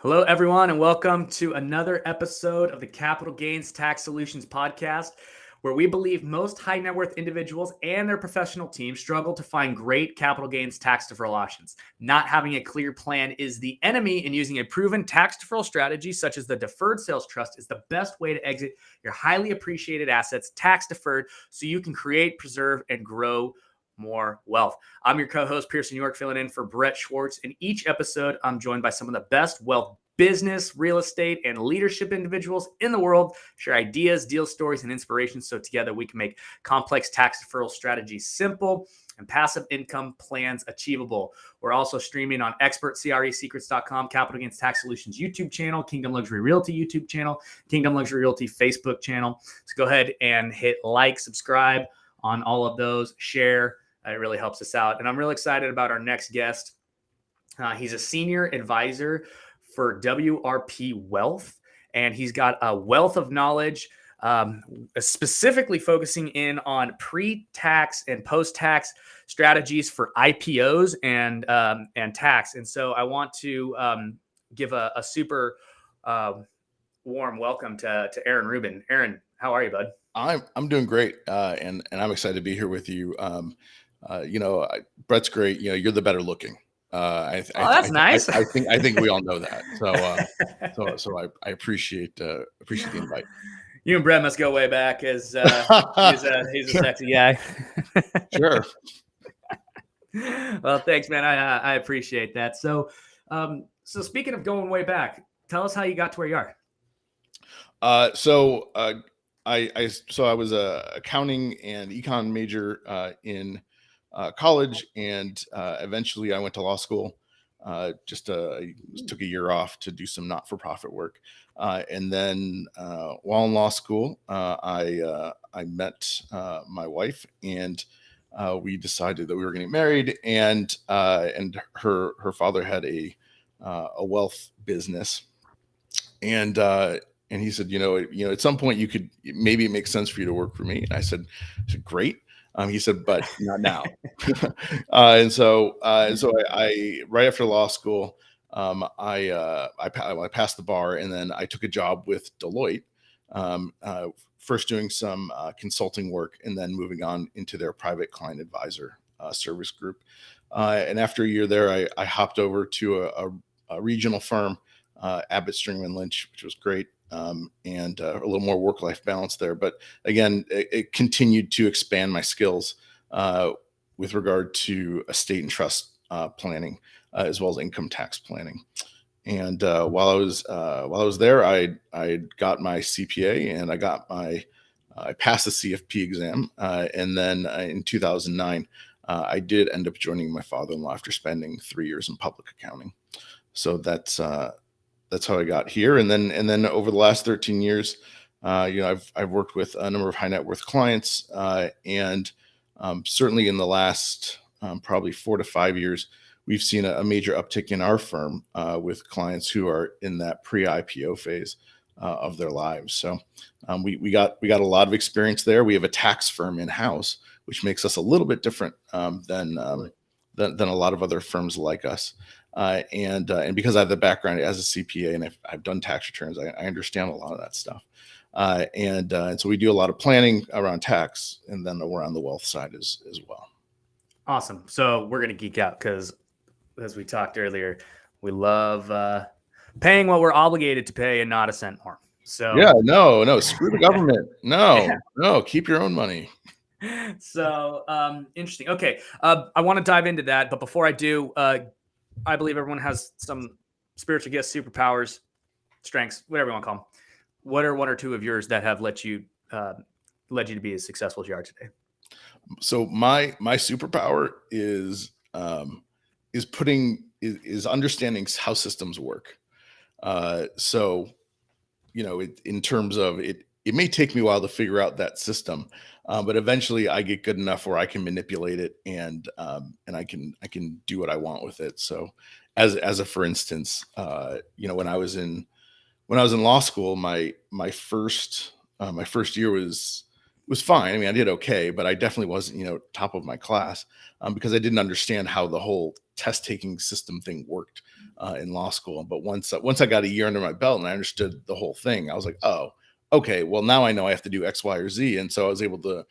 Hello, everyone, and welcome to another episode of the Capital Gains Tax Solutions podcast, where we believe most high net worth individuals and their professional teams struggle to find great capital gains tax deferral options. Not having a clear plan is the enemy, and using a proven tax deferral strategy such as the Deferred Sales Trust is the best way to exit your highly appreciated assets tax deferred so you can create, preserve, and grow more wealth. I'm your co-host, Pearson York, filling in for Brett Swarts. In each episode, I'm joined by some of the best wealth business, real estate, and leadership individuals in the world, share ideas, deal stories, and inspirations so together we can make complex tax deferral strategies simple and passive income plans achievable. We're also streaming on expertcresecrets.com, Capital Gains Tax Solutions YouTube channel, Kingdom Luxury Realty YouTube channel, Kingdom Luxury Realty Facebook channel. So go ahead and hit like, subscribe on all of those, share. It really helps us out. And I'm really excited about our next guest. He's a senior advisor for WRP Wealth, and he's got a wealth of knowledge, specifically focusing in on pre-tax and post-tax strategies for IPOs and tax. And so I want to give a super warm welcome to Aaron Rubin. Aaron, how are you, bud? I'm doing great, and I'm excited to be here with you. Brett's great. You're the better looking. That's nice. I think we all know that. So I appreciate the invite. You and Brett must go way back, as he's a sexy guy. Sure. Well, thanks, man. I appreciate that. So speaking of going way back, tell us how you got to where you are. I was a accounting and econ major in college, and eventually I went to law school. I took a year off to do some not-for-profit work, and then while in law school, I met my wife, and we decided that we were getting married, and her father had a wealth business, and he said, at some point maybe it makes sense for you to work for me. And I said, great. He said, but not now. And so I right after law school, I passed the bar, and then I took a job with Deloitte, first doing some consulting work, and then moving on into their private client advisor service group. And after a year there, I hopped over to a regional firm, Abbott, Stringman Lynch, which was great. And a little more work-life balance there. But again, it continued to expand my skills with regard to estate and trust planning, as well as income tax planning. And while I was there, I got my CPA, and I passed the CFP exam. And then in 2009, I did end up joining my father-in-law after spending 3 years in public accounting. So that's how I got here. And then over the last 13 years, I've worked with a number of high net worth clients, and certainly in the last probably 4 to 5 years, we've seen a major uptick in our firm with clients who are in that pre-IPO phase of their lives. So we got a lot of experience there. We have a tax firm in house, which makes us a little bit different than a lot of other firms like us. And because I have the background as a CPA, and I've done tax returns, I understand a lot of that stuff. And so we do a lot of planning around tax, and then we're on the wealth side as well. Awesome. So we're going to geek out because, as we talked earlier, we love paying what we're obligated to pay and not a cent more. So yeah, no, screw the government. No, keep your own money. So interesting. Okay. I want to dive into that. But before I do, I believe everyone has some spiritual gifts, superpowers, strengths, whatever you want to call them. What are one or two of yours that have led you to be as successful as you are today? So my superpower is understanding how systems work. In terms of it may take me a while to figure out that system, but eventually I get good enough where I can manipulate it and I can do what I want with it. So as a for instance, when I was in law school, my first year was was fine. I mean, I did okay, but I definitely wasn't, top of my class, because I didn't understand how the whole test taking system thing worked in law school. But once I got a year under my belt and I understood the whole thing, I was like, oh, okay, well now I know I have to do X, Y, or Z, and so I was able to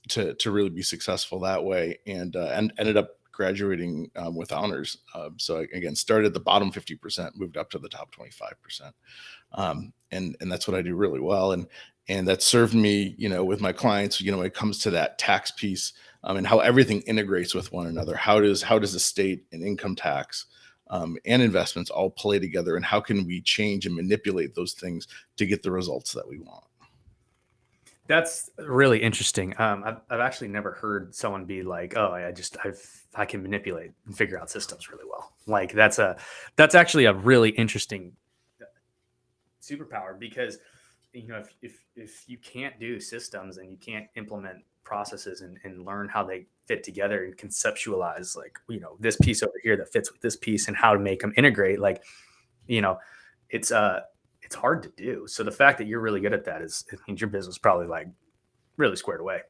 to really be successful that way, and ended up graduating with honors. So again, started at the bottom 50%, moved up to the top 25%, and that's what I do really well. And that served me, with my clients, when it comes to that tax piece, and how everything integrates with one another. How does estate and income tax and investments all play together, and how can we change and manipulate those things to get the results that we want? That's really interesting. I've actually never heard someone be like, "Oh, I can manipulate and figure out systems really well." Like that's actually a really interesting superpower, because if you can't do systems and you can't implement processes and learn how they fit together and conceptualize, like, this piece over here that fits with this piece and how to make them integrate, like, you know it's it's hard to do. So the fact that you're really good at that it means your business probably like really squared away.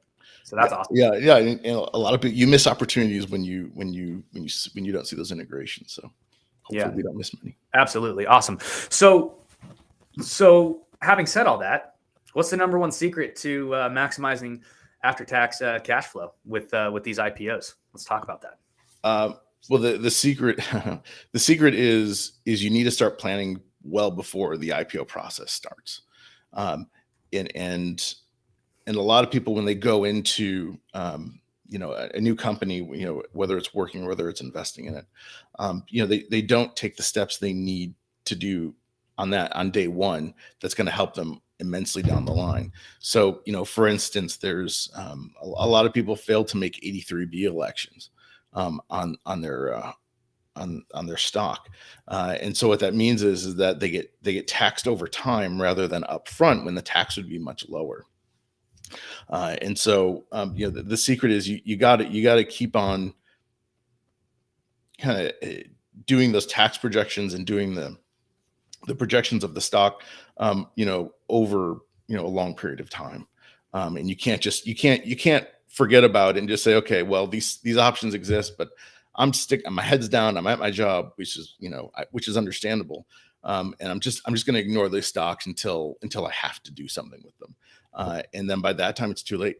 So that's awesome. Yeah. And a lot of people, you miss opportunities when you don't see those integrations. So hopefully Yeah, we don't miss many. absolutely awesome. So having said all that, what's the number one secret to maximizing after-tax cash flow with these IPOs? Let's talk about that. Well, the secret the secret is you need to start planning well before the IPO process starts. Um, and a lot of people, when they go into a new company, whether it's working or whether it's investing in it, they don't take the steps they need to do on day one. That's going to help them immensely down the line. So, for instance, there's a lot of people fail to make 83B elections on their stock, and so what that means is that they get taxed over time rather than upfront, when the tax would be much lower. And so, the secret is you got to keep on kind of doing those tax projections and doing the projections of the stock, over a long period of time. And you can't forget about it and just say, okay, well, these options exist, but my head's down, I'm at my job, which is understandable. And I'm just going to ignore those stocks until I have to do something with them. And then by that time, it's too late.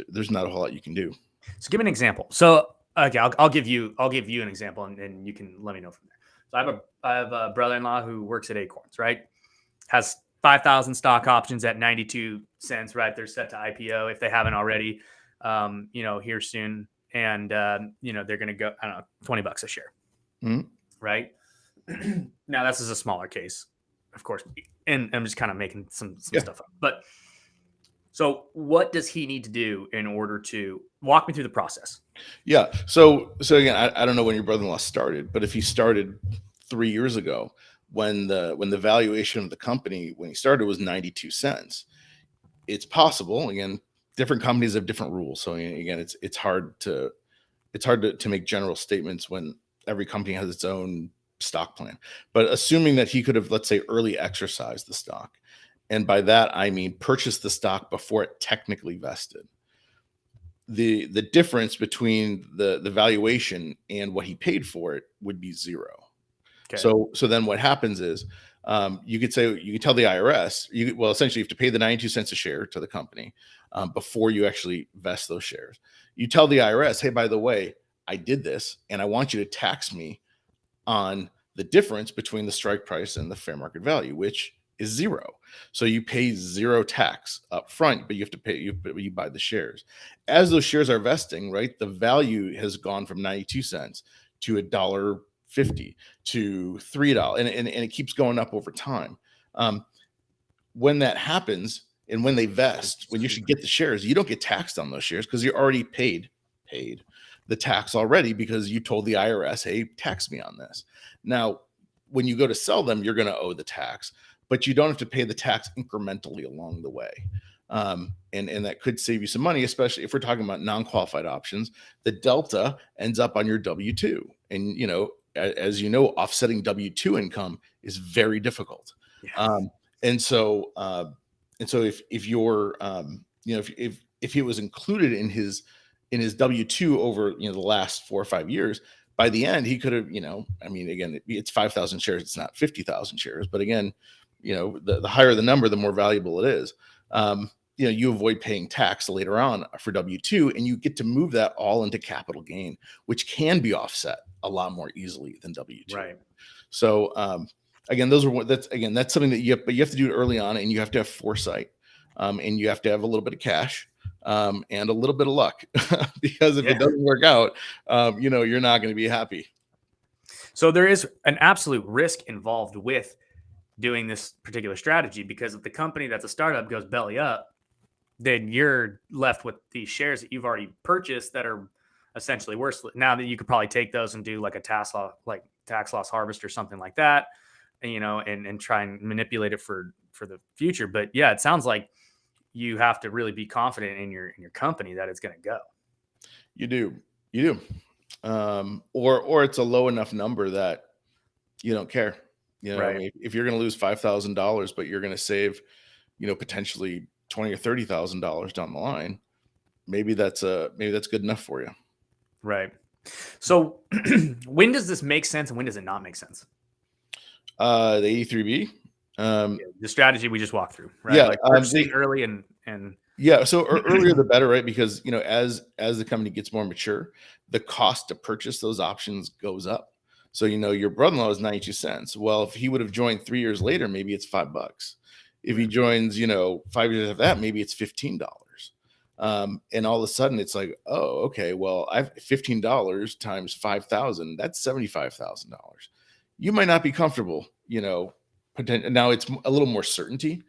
There's not a whole lot you can do. So give me an example. So okay, I'll give you an example, and you can let me know from there. So I have a brother-in-law who works at Acorns, right? Has 5,000 stock options at 92 cents, right? They're set to IPO if they haven't already, here soon. And, they're going to go, I don't know, $20 a share, Mhm. right? Now, this is a smaller case, of course. And I'm just kind of making some Yeah. stuff up. But so what does he need to do in order to walk me through the process? Yeah. So again, I don't know when your brother-in-law started, but if he started 3 years ago, when the valuation of the company when he started was 92 cents, it's possible. Again, different companies have different rules. So again, it's hard to make general statements when every company has its own stock plan. But assuming that he could have, let's say, early exercised the stock, and by that I mean purchased the stock before it technically vested, the difference between the valuation and what he paid for it would be zero. Okay. So then what happens is, you could tell the IRS, essentially you have to pay the 92 cents a share to the company before you actually vest those shares. You tell the IRS, hey, by the way, I did this and I want you to tax me on the difference between the strike price and the fair market value, which is zero. So you pay zero tax up front, but you have to pay, you buy the shares. As those shares are vesting, right, the value has gone from 92 cents to $1.50 to $3, and it keeps going up over time. When that happens, and when they vest, when you should get the shares, you don't get taxed on those shares because you're already paid the tax already, because you told the IRS, hey, tax me on this. Now, when you go to sell them, you're going to owe the tax, but you don't have to pay the tax incrementally along the way. And that could save you some money, especially if we're talking about non-qualified options. The delta ends up on your W-2. And, as you know, offsetting W-2 income is very difficult. Yeah. And so if you're if it was included in his W-2 over, the last 4 or 5 years, by the end, he could have, I mean, again, it's 5,000 shares. It's not 50,000 shares, but again, the higher the number, the more valuable it is. You avoid paying tax later on for W-2, and you get to move that all into capital gain, which can be offset a lot more easily than W-2. Right. So, again, that's something that you have to do it early on, and you have to have foresight, and you have to have a little bit of cash, and a little bit of luck, because if it doesn't work out, you're not going to be happy. So there is an absolute risk involved with doing this particular strategy, because if the company that's a startup goes belly up, then you're left with these shares that you've already purchased that are essentially worthless. Now that you could probably take those and do like a tax loss harvest or something like that, and try and manipulate it for the future. But yeah, it sounds like you have to really be confident in your company that it's going to go. You do. Or it's a low enough number that you don't care. Right. I mean, if you're going to lose $5,000, but you're going to save, potentially $20,000 or $30,000 down the line, maybe that's good enough for you. Right. So when does this make sense and when does it not make sense? The 83B, the strategy we just walked through, right? Yeah, Like purchasing early and yeah. So earlier the better, right? Because as the company gets more mature, the cost to purchase those options goes up. So your brother-in-law is 92 cents. Well, if he would have joined 3 years later, maybe it's $5. If he joins, 5 years after that, maybe it's $15. And all of a sudden it's like, oh, okay, well, I've $15 times 5,000, that's $75,000. You might not be comfortable, now it's a little more certainty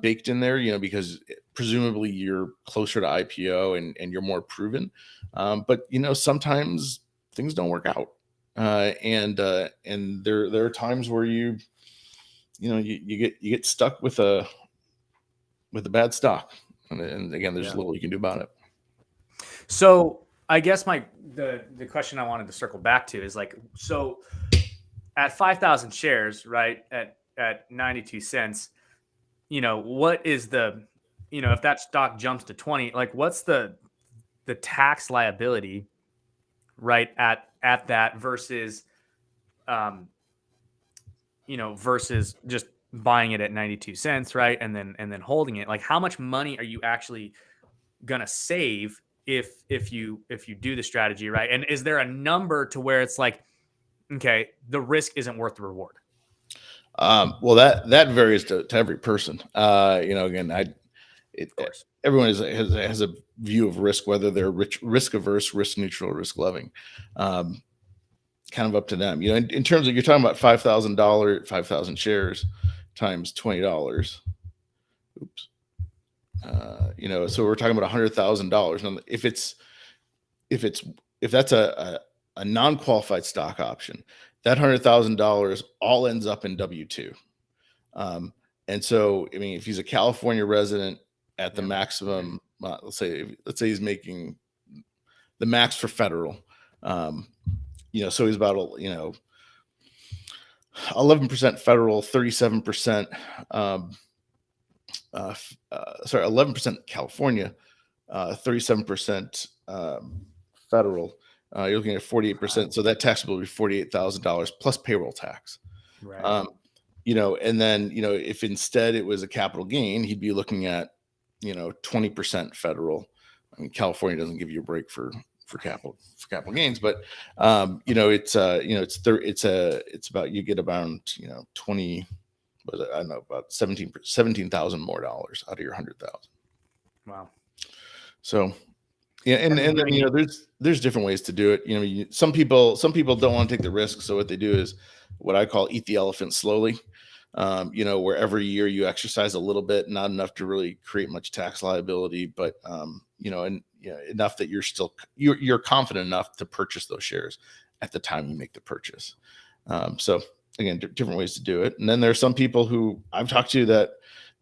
baked in there, because presumably you're closer to IPO and you're more proven. But sometimes things don't work out. And there are times where you get stuck with a bad stock. And again, there's little you can do about it. So I guess the question I wanted to circle back to is like, so at 5,000 shares, right, at 92 cents, what is the, if that stock jumps to 20, like what's the tax liability, right, at that versus, versus just buying it at 92 cents, right, and then holding it? Like, how much money are you actually gonna save if you do the strategy, right? And is there a number to where it's like, okay, the risk isn't worth the reward? Well, that varies to every person. Again, everyone has a view of risk, whether they're risk averse, risk neutral, risk loving. Kind of up to them. In terms of, you're talking about $5,000 shares times $20. Oops. So we're talking about $100,000. Now, if that's a non-qualified stock option, that $100,000 all ends up in W-2. And so, I mean, if he's a California resident at the maximum, let's say he's making the max for federal, so he's about 11% federal, 37%, 11% California, 37% federal. You're looking at 48%. So that tax will be $48,000 plus payroll tax. Right. And then, if instead it was a capital gain, he'd be looking at, 20% federal. I mean, California doesn't give you a break for capital gains, but it's about, you get about 20, I don't know, about 17,000 more dollars out of your 100,000. Wow. So yeah, and then there's different ways to do it. Some people don't want to take the risk, so what they do is what I call eat the elephant slowly. Where every year you exercise a little bit, not enough to really create much tax liability, but enough that you're confident enough to purchase those shares at the time you make the purchase. So again, different ways to do it. And then there are some people who I've talked to that,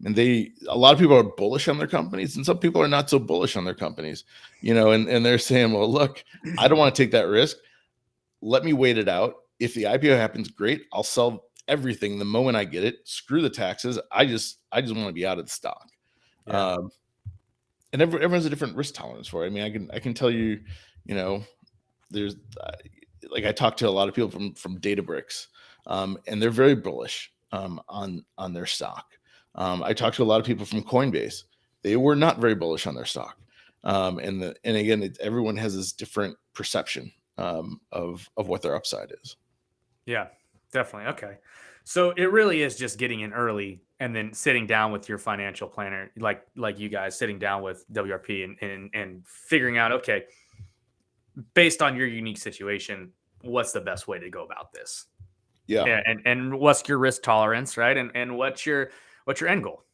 and a lot of people are bullish on their companies, and some people are not so bullish on their companies, and they're saying, well, look, I don't want to take that risk. Let me wait it out. If the IPO happens, great. I'll sell everything the moment I get it. Screw the taxes. I just want to be out of the stock. Yeah. and everyone has a different risk tolerance for it. I mean, I can tell you, you know, there's like I talked to a lot of people from Databricks, and they're very bullish on their stock. I talked to a lot of people from Coinbase. They were not very bullish on their stock. And again, everyone has this different perception of what their upside is. Yeah, definitely. Okay. So it really is just getting in early and then sitting down with your financial planner, like you guys sitting down with WRP and figuring out, okay, based on your unique situation, what's the best way to go about this? Yeah, And what's your risk tolerance, right? And what's your end goal?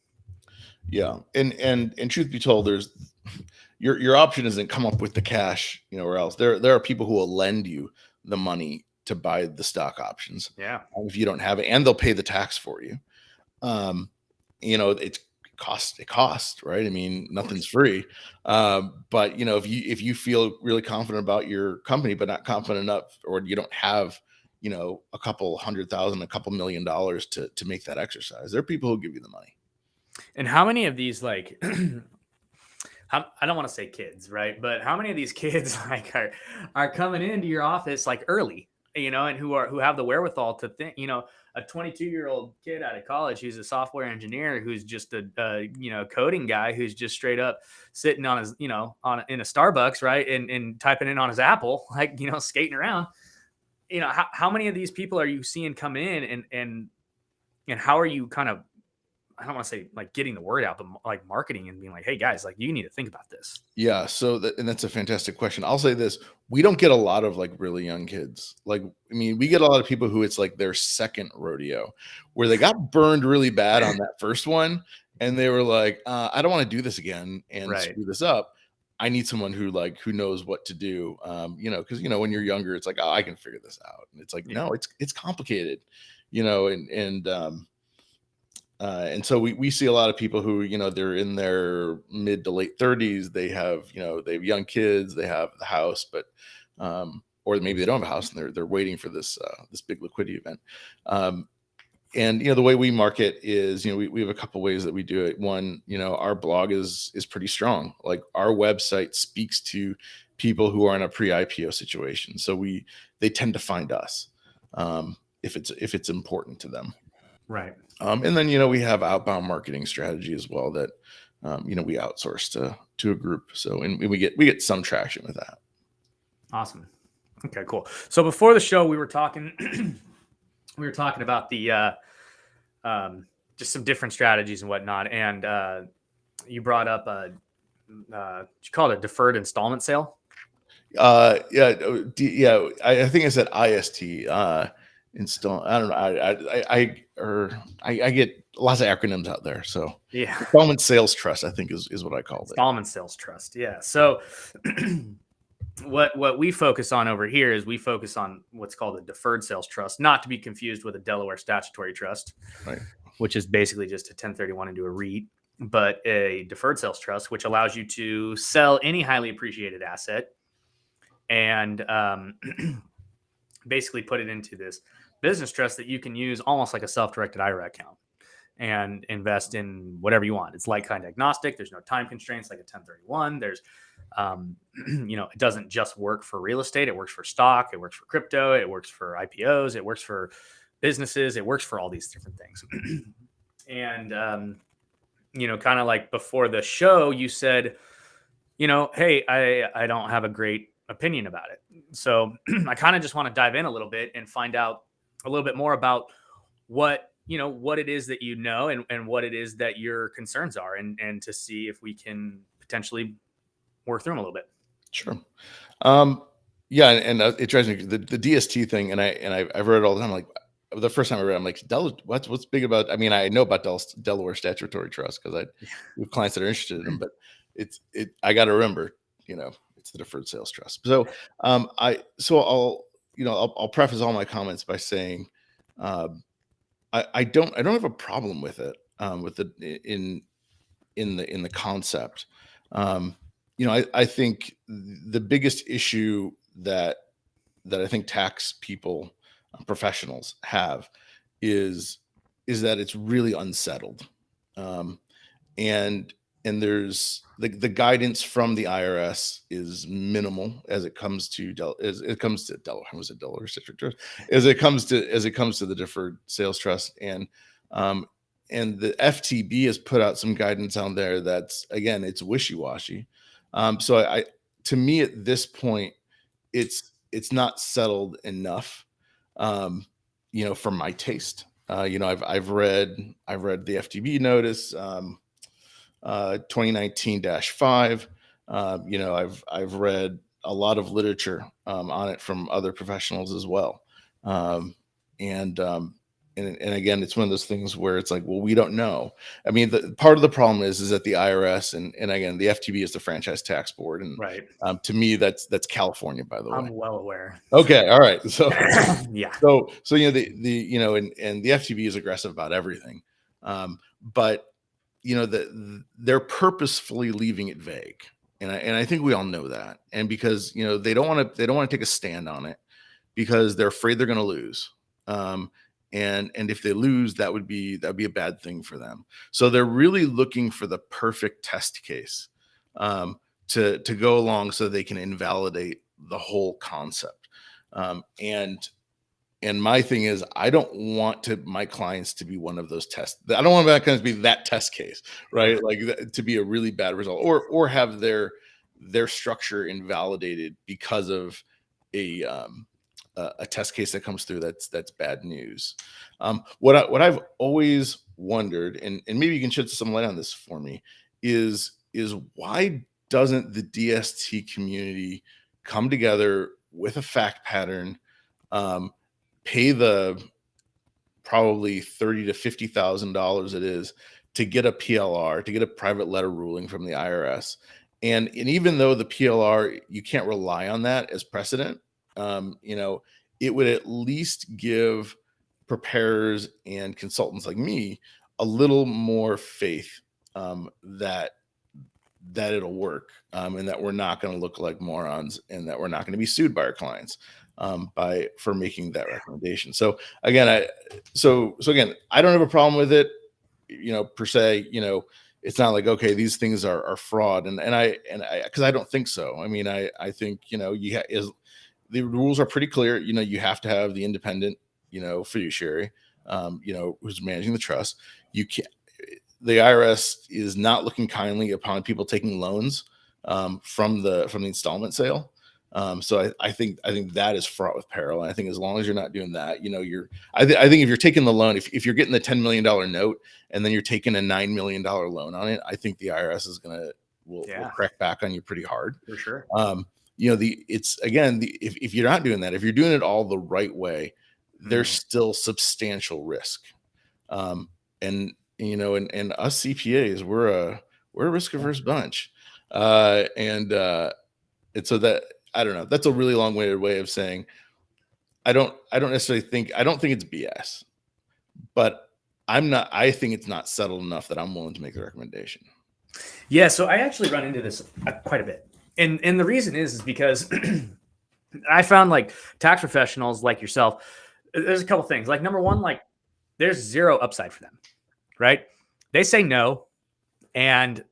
yeah. And truth be told, there's your option isn't come up with the cash, or else there are people who will lend you the money to buy the stock options Yeah. if you don't have it, and they'll pay the tax for you. Um, it costs, right? I mean, nothing's free. But if you feel really confident about your company, but not confident enough, or you don't have, a couple $100,000, a couple $1,000,000 to make that exercise, there are people who give you the money. And how many of these, like, I don't want to say kids, right? But how many of these kids like are coming into your office like early, and who have the wherewithal to think, a 22-year-old kid out of college who's a software engineer who's just a coding guy who's just straight up sitting on his, in a Starbucks, right, and typing in on his Apple, like, skating around. How many of these people are you seeing come in, and how are you kind of, I don't want to say like getting the word out, but like marketing and being like, hey guys, like you need to think about this. Yeah, so and that's a fantastic question. I'll say this: we don't get a lot of like really young kids. Like, I mean, we get a lot of people who it's like their second rodeo, where they got burned really bad on that first one, and they were like, "I don't want to do this again and Right. screw this up. I need someone who knows what to do." Because when you're younger, it's like, "Oh, I can figure this out," and it's like, Yeah. no, it's complicated, and so we see a lot of people who they're in their mid to late 30s. They have they have young kids, they have the house, but or maybe they don't have a house and they're waiting for this big liquidity event. And the way we market is we have a couple ways that we do it. One, our blog is pretty strong. Like, our website speaks to people who are in a pre-IPO situation, so they tend to find us if it's important to them. Right. And then we have outbound marketing strategy as well that we outsource to a group. So, and we get some traction with that. Awesome. Okay, cool. So before the show, we were talking about the just some different strategies and whatnot, and you brought up you call it a deferred installment sale. Yeah, I think I said IST. Install. I don't know. I get lots of acronyms out there. So, Yeah. Deferred Sales Trust, I think is what I called it. Installment sales trust. Yeah. So what we focus on over here is we focus on what's called a deferred sales trust, not to be confused with a Delaware statutory trust, Right. which is basically just a 1031 into a REIT, but a deferred sales trust, which allows you to sell any highly appreciated asset and basically put it into this business trust that you can use almost like a self-directed IRA account and invest in whatever you want. It's like kind of agnostic. There's no time constraints like a 1031. There's, it doesn't just work for real estate. It works for stock. It works for crypto. It works for IPOs. It works for businesses. It works for all these different things. And, kind of like before the show, you said, hey, I don't have a great opinion about it. So I kind of just want to dive in a little bit and find out a little bit more about what it is that and what it is that your concerns are, and to see if we can potentially work through them a little bit. Sure. Yeah, and it drives me the DST thing, and I've read it all the time. Like, the first time I read it, I'm like, what's big about? I mean, I know about Delaware Statutory Trust because we have clients that are interested in them, but I got to remember, it's the Deferred Sales Trust. So I'll preface all my comments by saying, I don't have a problem with it, with the in the concept. I think the biggest issue that I think tax people, professionals have is that it's really unsettled. And there's the guidance from the IRS is minimal as it comes to Delaware. Was it Delaware District Trust? As it comes to the Deferred Sales Trust, and the FTB has put out some guidance on there that's, again, it's wishy-washy. So I to me at this point, it's not settled enough, for my taste. I've read the FTB notice, 2019-5. I've read a lot of literature on it from other professionals as well. And again, it's one of those things where it's like, well, we don't know. I mean, the part of the problem is that the IRS and again, the FTB is the Franchise Tax Board, and Right. to me, that's California, by the way. I'm well aware. Okay, all right. So yeah. So and the FTB is aggressive about everything, but they're purposefully leaving it vague, and I think we all know that, and because they don't want to take a stand on it because they're afraid they're going to lose. And if they lose, that'd be a bad thing for them. So they're really looking for the perfect test case to go along so they can invalidate the whole concept. And my thing is, I don't want my clients to be one of those tests. I don't want my clients to be that test case, right? Like to be a really bad result, or have their structure invalidated because of a test case that comes through that's bad news. What I've always wondered, and maybe you can shed some light on this for me, is why doesn't the DST community come together with a fact pattern, pay the probably $30,000 to $50,000 it is to get a PLR, to get a private letter ruling from the IRS, and even though the PLR, you can't rely on that as precedent, it would at least give preparers and consultants like me a little more faith that it'll work, and that we're not going to look like morons, and that we're not going to be sued by our clients for making that recommendation. So again, I don't have a problem with it, per se. It's not like, okay, these things are fraud, and I because I don't think so. I mean, I think the rules are pretty clear. You have to have the independent, fiduciary, who's managing the trust. You can't. The IRS is not looking kindly upon people taking loans from the installment sale. So I think that is fraught with peril. And I think as long as you're not doing that, I think if you're taking the loan, if you're getting the $10 million note and then you're taking a $9 million loan on it, I think the IRS is will crack back on you pretty hard. For sure. If you're not doing that, if you're doing it all the right way, there's still substantial risk. And us CPAs, we're a risk averse bunch. And so that, I don't know, that's a really long-winded way of saying, I don't necessarily think it's BS, but I think it's not settled enough that I'm willing to make the recommendation. Yeah. So I actually run into this quite a bit. And the reason is because I found like tax professionals like yourself, there's a couple things. Like number one, like there's zero upside for them, right? They say no, and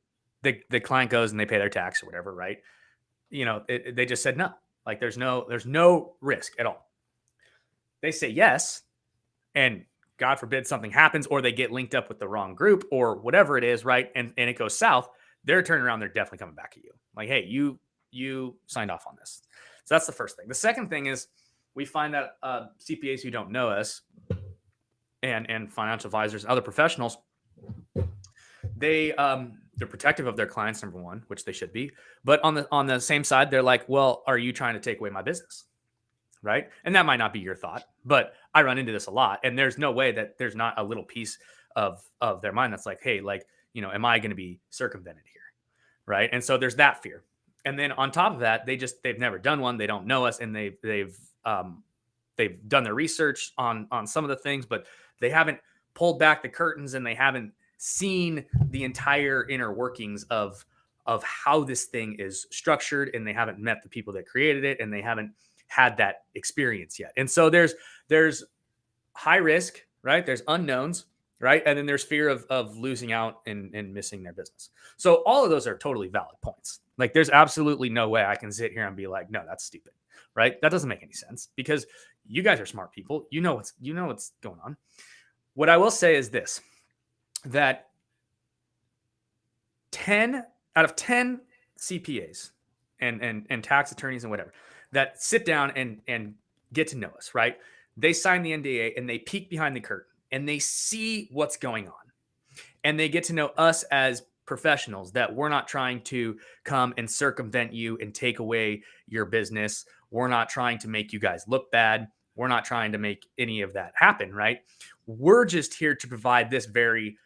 the client goes and they pay their tax or whatever, right? They just said no. Like there's no risk at all. They say yes, and God forbid something happens, or they get linked up with the wrong group or whatever it is, right? And it goes south. They're turning around. They're definitely coming back at you. Like, hey, you signed off on this. So that's the first thing. The second thing is we find that CPAs who don't know us and financial advisors and other professionals, they're protective of their clients, number one, which they should be. But on the same side, they're like, well, are you trying to take away my business? Right. And that might not be your thought, but I run into this a lot. And there's no way that there's not a little piece of their mind that's like, hey, like, am I going to be circumvented here? Right. And so there's that fear. And then on top of that, they've never done one. They don't know us, and they've done their research on some of the things, but they haven't pulled back the curtains, and they haven't seen the entire inner workings of how this thing is structured, and they haven't met the people that created it, and they haven't had that experience yet. And so there's high risk, right? There's unknowns, right? And then there's fear of losing out and missing their business. So all of those are totally valid points. Like there's absolutely no way I can sit here and be like, no, that's stupid, right? That doesn't make any sense because you guys are smart people. You know what's going on. What I will say is this, that 10 out of 10 CPAs and tax attorneys and whatever that sit down and get to know us, right? They sign the NDA and they peek behind the curtain and they see what's going on. And they get to know us as professionals, that we're not trying to come and circumvent you and take away your business. We're not trying to make you guys look bad. We're not trying to make any of that happen, right? We're just here to provide this very,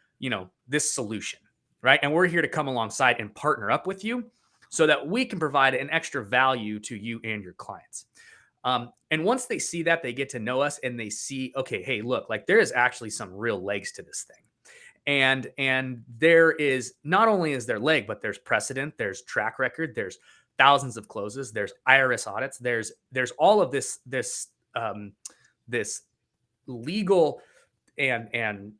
this solution, right? And we're here to come alongside and partner up with you so that we can provide an extra value to you and your clients. And once they see that, they get to know us and they see, okay, hey, look, like there is actually some real legs to this thing. And there is, not only is there leg, but there's precedent, there's track record, there's thousands of closes, there's IRS audits, there's all of this legal and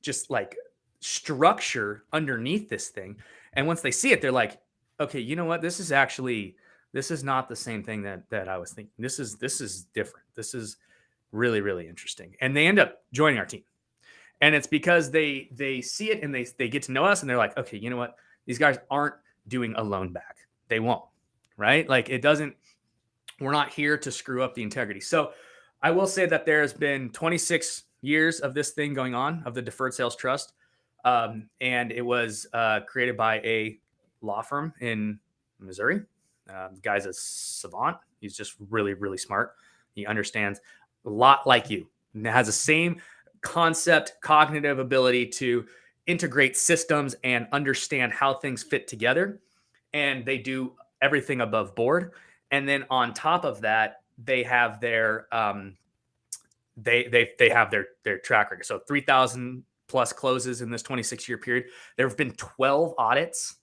just like structure underneath this thing. And once they see it, they're like, okay, you know what? This is not the same thing that I was thinking. This is different. This is really, really interesting. And they end up joining our team. And it's because they see it and they get to know us and they're like, okay, you know what? These guys aren't doing a loan back. They won't, right? Like we're not here to screw up the integrity. So I will say that there's been 26 years of this thing going on, of the Deferred Sales Trust. And it was created by a law firm in Missouri. The guy's a savant. He's just really, really smart. He understands a lot like you. And has the same concept, cognitive ability to integrate systems and understand how things fit together. And they do everything above board. And then on top of that, they have their they have their track record. So 3,000 plus closes in this 26-year period. There have been 12 audits,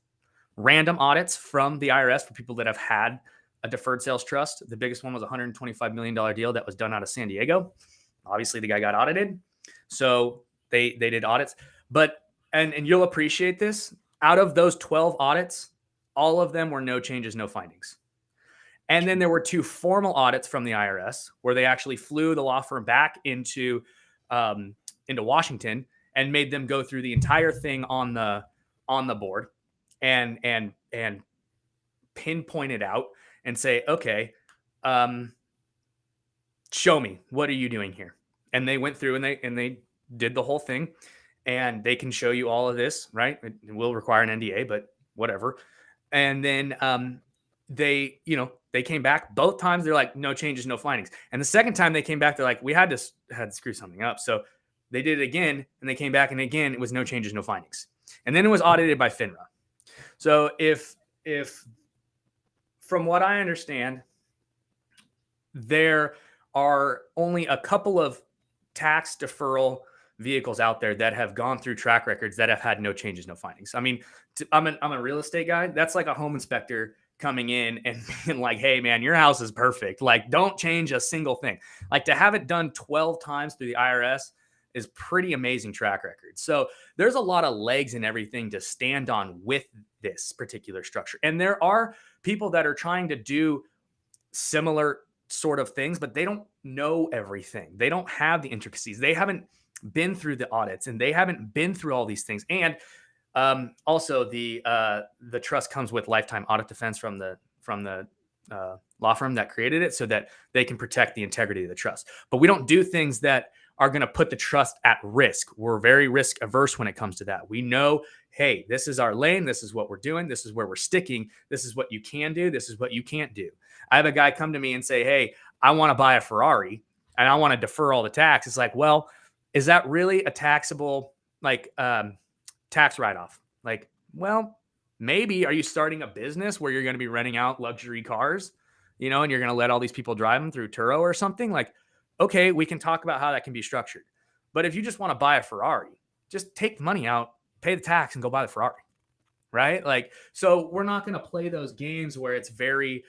random audits from the IRS for people that have had a deferred sales trust. The biggest one was a $125 million deal that was done out of San Diego. Obviously, the guy got audited. So they did audits. But, and you'll appreciate this, out of those 12 audits, all of them were no changes, no findings. And then there were 2 formal audits from the IRS where they actually flew the law firm back into Washington and made them go through the entire thing on the board and pinpoint it out and say, okay, show me, what are you doing here? And they went through and they did the whole thing, and they can show you all of this, right? It will require an NDA, but whatever. And then they came back both times. They're like, no changes, no findings. And the second time they came back, they're like, we had to screw something up. So they did it again, and they came back, and again, it was no changes, no findings. And then it was audited by FINRA. So if from what I understand, there are only a couple of tax deferral vehicles out there that have gone through track records that have had no changes, no findings. I mean, I'm a real estate guy. That's like a home inspector coming in and being like, hey man, your house is perfect. Like, don't change a single thing. Like, to have it done 12 times through the IRS is pretty amazing track record. So there's a lot of legs and everything to stand on with this particular structure. And there are people that are trying to do similar sort of things, but they don't know everything. They don't have the intricacies. They haven't been through the audits, and they haven't been through all these things. And also the trust comes with lifetime audit defense from the law firm that created it, so that they can protect the integrity of the trust. But we don't do things that are going to put the trust at risk. We're very risk averse when it comes to that. We know, hey, this is our lane. This is what we're doing. This is where we're sticking. This is what you can do. This is what you can't do. I have a guy come to me and say, hey, I want to buy a Ferrari and I want to defer all the tax. It's like, well, is that really a taxable, tax write-off? Like, well, maybe. Are you starting a business where you're going to be renting out luxury cars, and you're going to let all these people drive them through Turo or something? Like, okay, we can talk about how that can be structured. But if you just want to buy a Ferrari, just take the money out, pay the tax, and go buy the Ferrari, right? Like, so we're not going to play those games where it's very,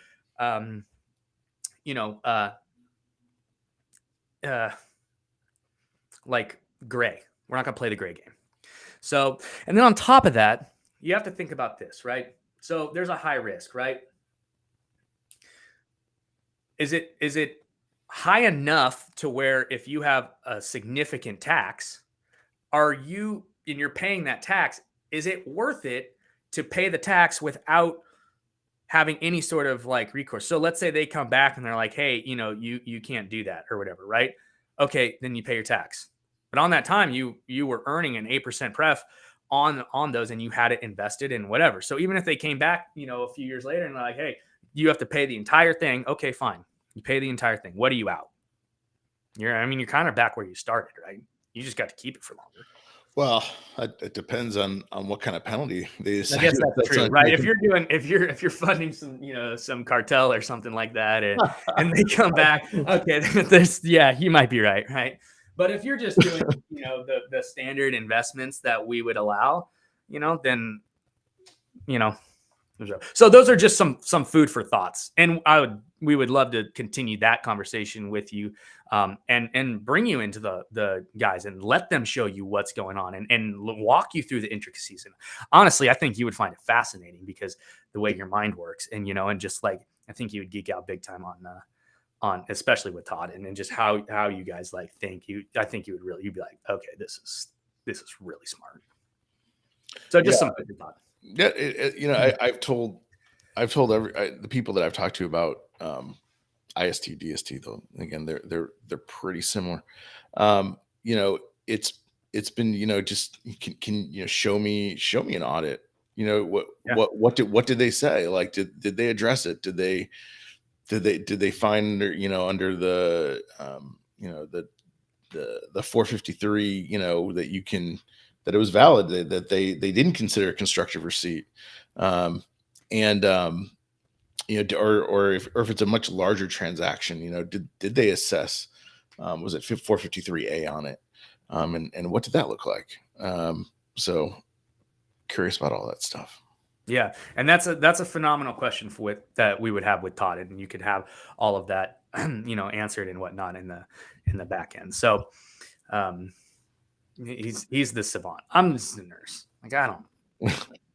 like gray. We're not going to play the gray game. So, and then on top of that, you have to think about this, right? So there's a high risk, right? Is it high enough to where if you have a significant tax, and you're paying that tax, is it worth it to pay the tax without having any sort of like recourse? So let's say they come back and they're like, hey, you can't do that or whatever, right? Okay, then you pay your tax. But on that time, you were earning an 8% pref on those, and you had it invested in whatever. So even if they came back, a few years later and they're like, hey, you have to pay the entire thing. Okay, fine. You pay the entire thing. What are you out? You're kind of back where you started, right? You just got to keep it for longer. Well, it depends on what kind of penalty they decide. I guess that's true, right? If you're funding some cartel or something like that, and they come back, okay, you might be right. But if you're just doing the standard investments that we would allow, then so those are just some food for thoughts, and we would love to continue that conversation with you, and bring you into the guys and let them show you what's going on and walk you through the intricacies. And honestly, I think you would find it fascinating because the way your mind works, and and just like I think you would geek out big time on especially with Todd and just how you guys like think. I think you'd be like, okay, this is really smart. So just some food for thought. Yeah, I've told the people that I've talked to about IST, DST, though. Again, they're pretty similar. It's been just can show me an audit. What did they say? Like did they address it? Did they find under the the 453 that it was valid, that they didn't consider a constructive receipt, or if it's a much larger transaction, did they assess, was it 453A on it, and what did that look like? So curious about all that stuff. Yeah, and that's a phenomenal question that we would have with Todd, and you could have all of that answered and whatnot in the back end. So he's the savant. I'm just a nurse. Like I don't,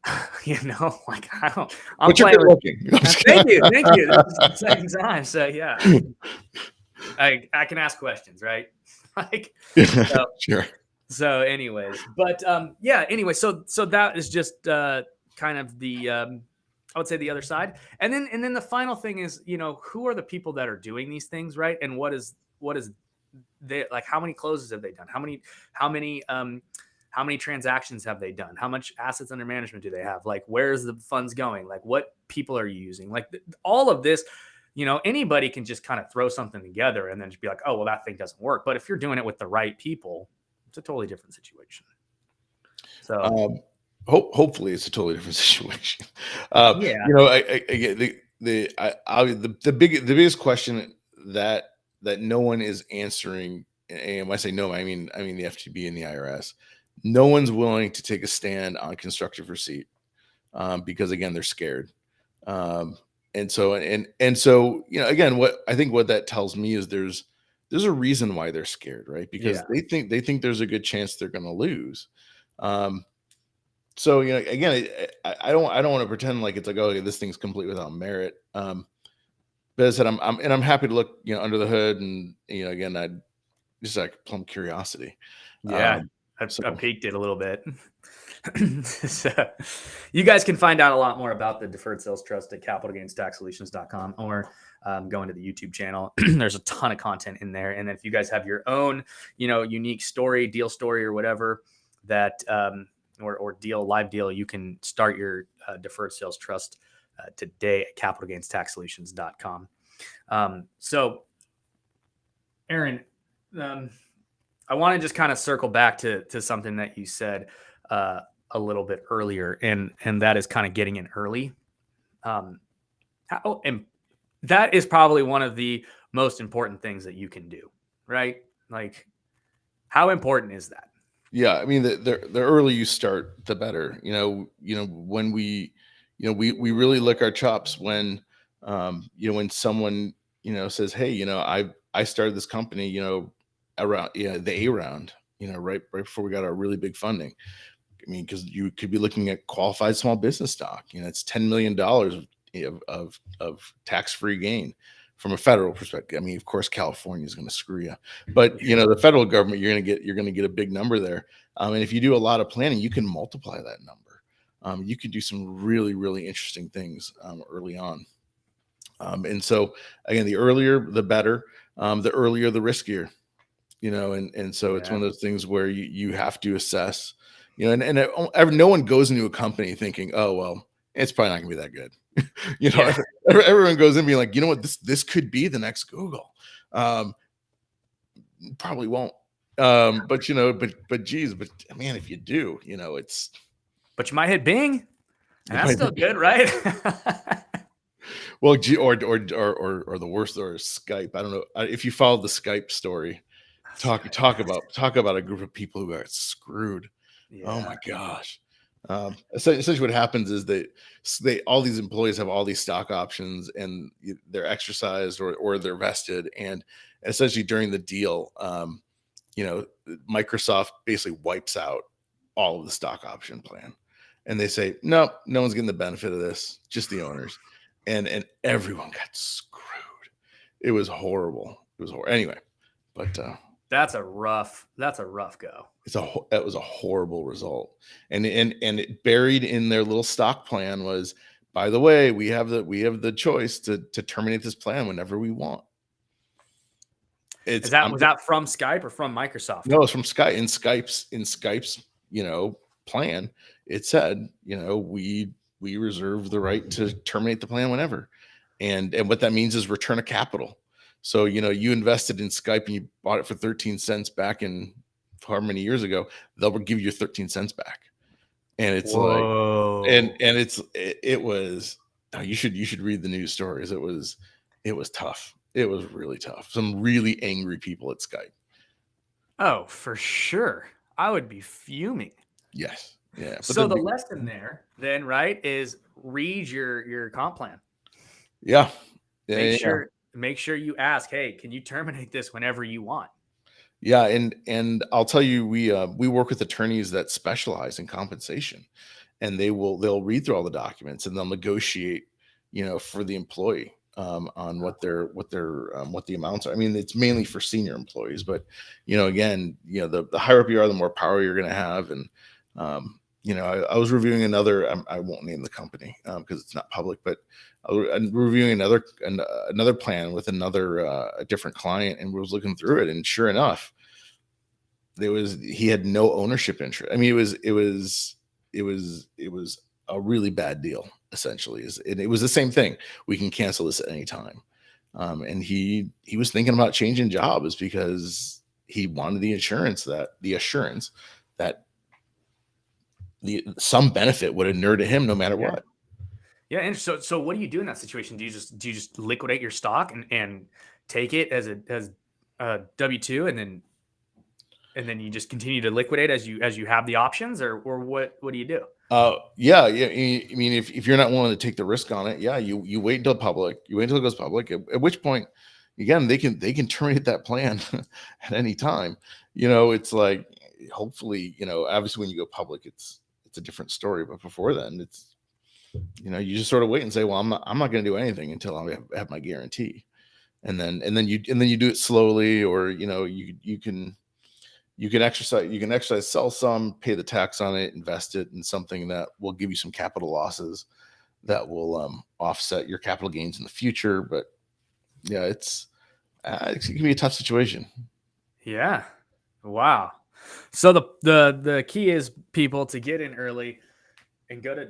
I don't. I'm but you're good looking. Thank you. This is the second time. So yeah, I can ask questions, right? Sure. So, anyways, but anyway, so that is just kind of the I would say the other side, and then the final thing is who are the people that are doing these things, right? And what is they like? How many closes have they done? How many transactions have they done? How much assets under management do they have? Like, where's the funds going? Like, what people are you using? Like, all of this, anybody can just kind of throw something together and then just be like, oh, well, that thing doesn't work. But if you're doing it with the right people, it's a totally different situation. So, hopefully, it's a totally different situation. Yeah. The biggest question that no one is answering, and when I say no, I mean the FTB and the IRS. No one's willing to take a stand on constructive receipt, because again, they're scared. And so again, what that tells me is there's a reason why they're scared, right? Because they think there's a good chance they're going to lose. So again, I don't want to pretend like it's like, oh, this thing's complete without merit. But as I said, I'm happy to look under the hood, and again, I just like plumb curiosity. Yeah, I peeked it a little bit. So you guys can find out a lot more about the Deferred Sales Trust at capitalgainstaxsolutions.com, or go into the YouTube channel. There's a ton of content in there. And then if you guys have your own, unique story, deal story, or whatever that, or live deal, you can start your Deferred Sales Trust today at capitalgainstaxsolutions.com. So Aaron, I want to just kind of circle back to something that you said a little bit earlier, and that is kind of getting in early. And that is probably one of the most important things that you can do, right? Like, how important is that? Yeah, I mean, the earlier you start, the better. When we really lick our chops when when someone says, hey, I started this company around the A round, right before we got our really big funding. I mean, because you could be looking at qualified small business stock. It's $10 million of tax-free gain from a federal perspective. I mean, of course, California is going to screw you, but the federal government, you're going to get a big number there. And if you do a lot of planning, you can multiply that number. You can do some really, really interesting things early on. And so again, the earlier, the better. The earlier, the riskier. And so it's one of those things where you have to assess. No one goes into a company thinking, oh, well, it's probably not gonna be that good. Everyone goes in being like, you know what, this could be the next Google. Probably won't. But geez, but man, if you do, it's. But you might hit Bing, and that's still good, right? Well, or the worst, or Skype. I don't know if you followed the Skype story. Talk about a group of people who got screwed. Yeah. Oh my gosh. Essentially what happens is they all these employees have all these stock options, and they're exercised or they're vested, and essentially during the deal, Microsoft basically wipes out all of the stock option plan, and they say, no one's getting the benefit of this, just the owners, and everyone got screwed. It was horrible. Anyway, but that's a rough go. That was a horrible result. And it buried in their little stock plan was, by the way, we have the choice to terminate this plan whenever we want. Was that from Skype or from Microsoft? No, it's from Skype. In Skype's, plan, it said, we reserve the right to terminate the plan whenever. And what that means is return of capital. So, you invested in Skype and you bought it for 13 cents back in however many years ago, they'll give you 13 cents back. And it's Whoa. like, it was, you should read the news stories. It was tough. It was really tough. Some really angry people at Skype. Oh, for sure. I would be fuming. Yes. Yeah. But so the lesson there then, right, is read your comp plan. Yeah. Make sure you ask, hey, can you terminate this whenever you want? Yeah, and I'll tell you, we work with attorneys that specialize in compensation, and they'll read through all the documents, and they'll negotiate, for the employee on what the amounts are. I mean, it's mainly for senior employees, but again, the higher up you are, the more power you're going to have. And I was reviewing another. I won't name the company because it's not public, but I'm reviewing another plan with a different client, and we was looking through it, and sure enough, he had no ownership interest. I mean, it was a really bad deal, essentially. And it was the same thing. We can cancel this at any time. And he was thinking about changing jobs because he wanted the assurance that some benefit would inure to him no matter what. Yeah. And so what do you do in that situation? Do you just liquidate your stock and take it as a W-2 and then you just continue to liquidate as you have the options, or what do you do? Yeah. I mean, if you're not willing to take the risk on it, you wait until it goes public, at which point, again, they can terminate that plan at any time. It's like, hopefully, obviously when you go public, it's a different story, but before then, it's, you just sort of wait and say, well, I'm not going to do anything until I have my guarantee. And then you do it slowly, or, you can exercise, sell some, pay the tax on it, invest it in something that will give you some capital losses that will offset your capital gains in the future. But yeah, it can be a tough situation. Yeah. Wow. So the key is, people, to get in early and go to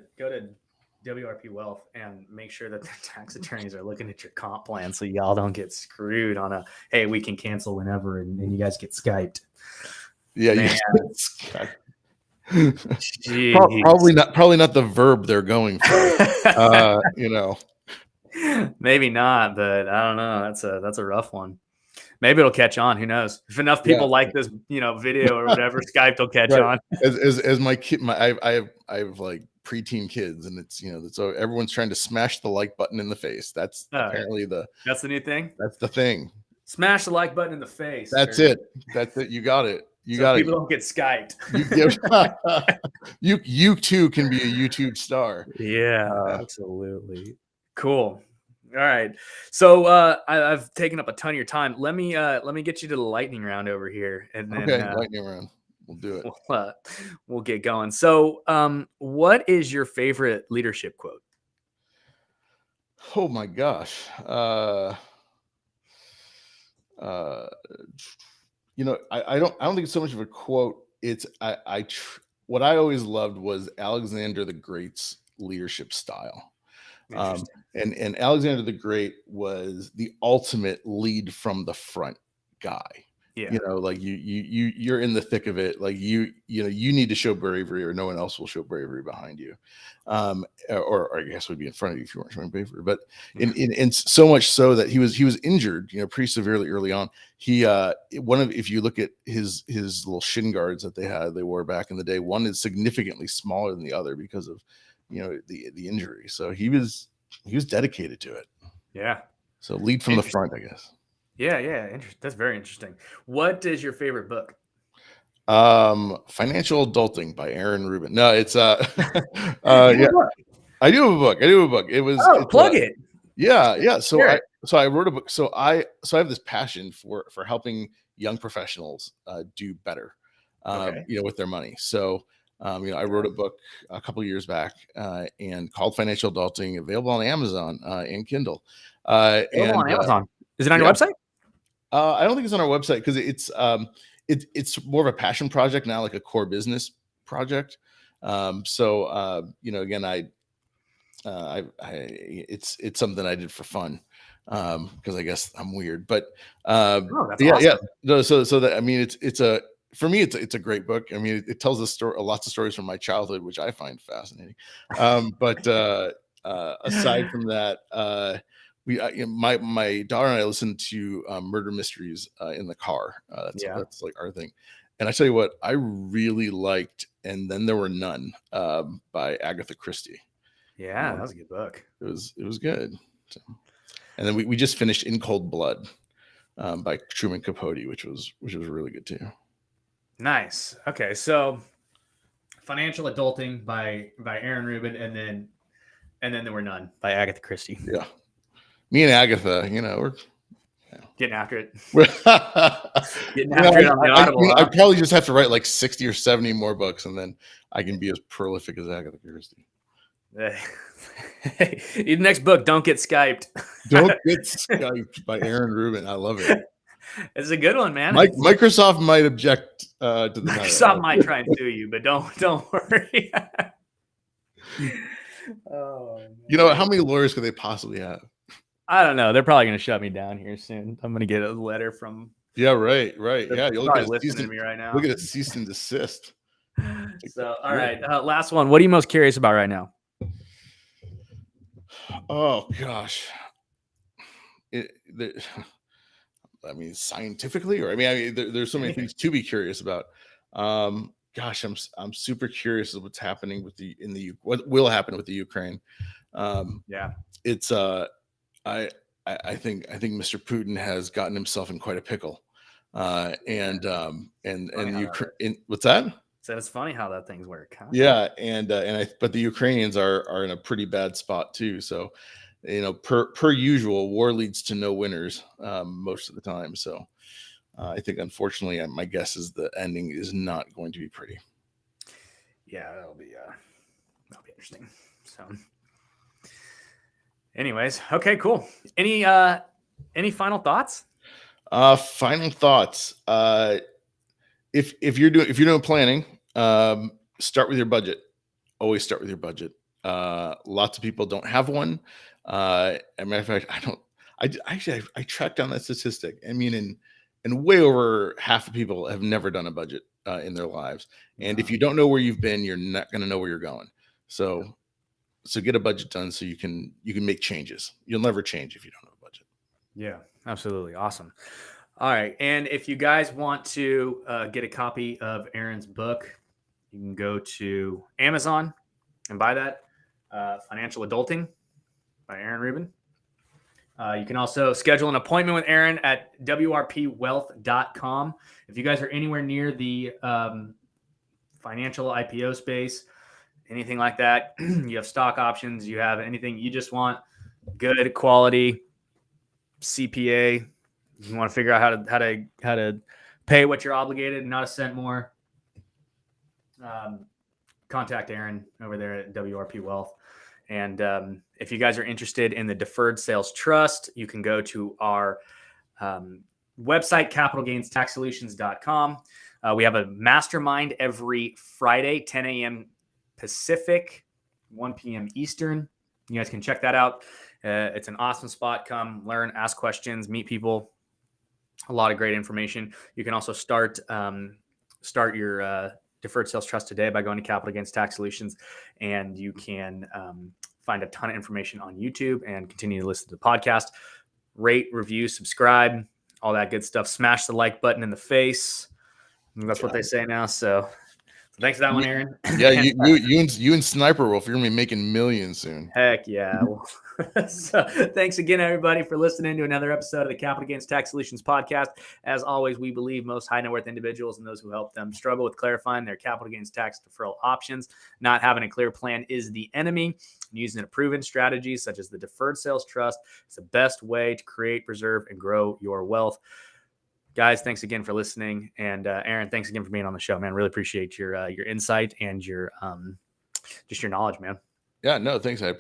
WRP Wealth and make sure that the tax attorneys are looking at your comp plan, so y'all don't get screwed on hey, we can cancel whenever, and you guys get Skyped. Yeah, probably not the verb they're going for. Maybe not, but I don't know. That's a rough one. Maybe it'll catch on. Who knows? If enough people like this, video or whatever, Skype will catch on. As my kid, I have like preteen kids, and it's so everyone's trying to smash the like button in the face. That's apparently that's the new thing. That's the thing. Smash the like button in the face. That's it. You got it. You so got people it. don't get Skyped. You too can be a YouTube star. Yeah, absolutely. Cool. All right. So I've taken up a ton of your time. Let me get you to the lightning round over here, and then Okay, lightning round. We'll do it. we'll get going. So, what is your favorite leadership quote? Oh my gosh. I don't think it's so much of a quote. It's what I always loved was Alexander the Great's leadership style. Interesting. And Alexander the Great was the ultimate lead from the front guy. Yeah. Like you're in the thick of it. Like you need to show bravery, or no one else will show bravery behind you. Or I guess would be in front of you if you weren't showing bravery. But in so much so that he was injured, pretty severely early on. He if you look at his little shin guards that they wore back in the day, one is significantly smaller than the other because of the injury. So he was dedicated to it. Yeah. So lead from the front, I guess. Yeah. That's very interesting. What is your favorite book? Financial Adulting by Aaron Rubin. No, it's yeah. I do have a book. It was plug it. Yeah. So I wrote a book. So I have this passion for helping young professionals do better with their money. So I wrote a book a couple of years back and called Financial Adulting, available on Amazon and Kindle. On Amazon. Is it on your website? I don't think it's on our website because it's more of a passion project now, like a core business project. Again, it's something I did for fun because I guess I'm weird. But that's yeah, awesome. yeah. No, so that for me it's a great book. I mean, it tells lots of stories from my childhood, which I find fascinating. But aside from that, my daughter and I listen to murder mysteries in the car. That's like our thing. And I tell you what, I really liked "And Then There Were None" by Agatha Christie. Yeah, that was a good book. It was good. So, and then we just finished "In Cold Blood" by Truman Capote, which was really good too. Nice. Okay, so Financial Adulting by Aaron Rubin, and then There Were None by Agatha Christie. Yeah. Me and Agatha, we're getting after it. Getting after it on the Audible. I probably just have to write like 60 or 70 more books, and then I can be as prolific as Agatha Christie. The next book, Don't Get Skyped. Don't Get Skyped by Aaron Rubin. I love it. It's a good one, man. Microsoft might object to the Microsoft might try and sue you, but don't worry. How many lawyers could they possibly have? I don't know. They're probably going to shut me down here soon. I'm going to get a letter from. Yeah, right. Yeah, you'll probably listening to me right now. Look at a cease and desist. So, all right, last one. What are you most curious about right now? Oh gosh, scientifically, or there's so many things to be curious about. Gosh, I'm super curious of what's happening what will happen with the Ukraine. It's I think Mr. Putin has gotten himself in quite a pickle. And Ukraine. What's that? So it's funny how that things work. Huh? Yeah, but the Ukrainians are in a pretty bad spot too. So, per usual, war leads to no winners most of the time. So, I think unfortunately, my guess is the ending is not going to be pretty. Yeah, that'll be interesting. So, anyways, okay, cool. Any final thoughts? Final thoughts. If you're doing planning, start with your budget. Always start with your budget. Lots of people don't have one. As a matter of fact, I tracked down that statistic. I mean, and way over half of people have never done a budget in their lives. And if you don't know where you've been, you're not going to know where you're going. So get a budget done so you can make changes. You'll never change if you don't have a budget. Yeah, absolutely. Awesome. All right. And if you guys want to get a copy of Aaron's book, you can go to Amazon and buy that. Financial Adulting by Aaron Rubin. You can also schedule an appointment with Aaron at wrpwealth.com. If you guys are anywhere near the financial IPO space, anything like that, you have stock options, you have anything, you just want good quality CPA, you want to figure out how to pay what you're obligated and not a cent more, contact Aaron over there at WRP Wealth. And if you guys are interested in the Deferred Sales Trust, you can go to our website, capitalgainstaxsolutions.com. We have a mastermind every Friday, 10 a.m. Pacific, 1 p.m. Eastern. You guys can check that out. It's an awesome spot. Come learn, ask questions, meet people. A lot of great information. You can also start your Deferred Sales Trust today by going to Capital Gains Tax Solutions, and you can find a ton of information on YouTube and continue to listen to the podcast. Rate, review, subscribe, all that good stuff. Smash the like button in the face. That's what they say now. So thanks for that one, Aaron. Yeah, you and Sniper Wolf, you're gonna be making millions soon. Heck yeah. So thanks again, everybody, for listening to another episode of the Capital Gains Tax Solutions podcast. As always, we believe most high net worth individuals and those who help them struggle with clarifying their capital gains tax deferral options. Not having a clear plan is the enemy. Using a proven strategy such as the Deferred Sales Trust is the best way to create, preserve, and grow your wealth. Guys, thanks again for listening. And Aaron, thanks again for being on the show, man. Really appreciate your insight and your just your knowledge, man. Yeah, no, thanks. I appreciate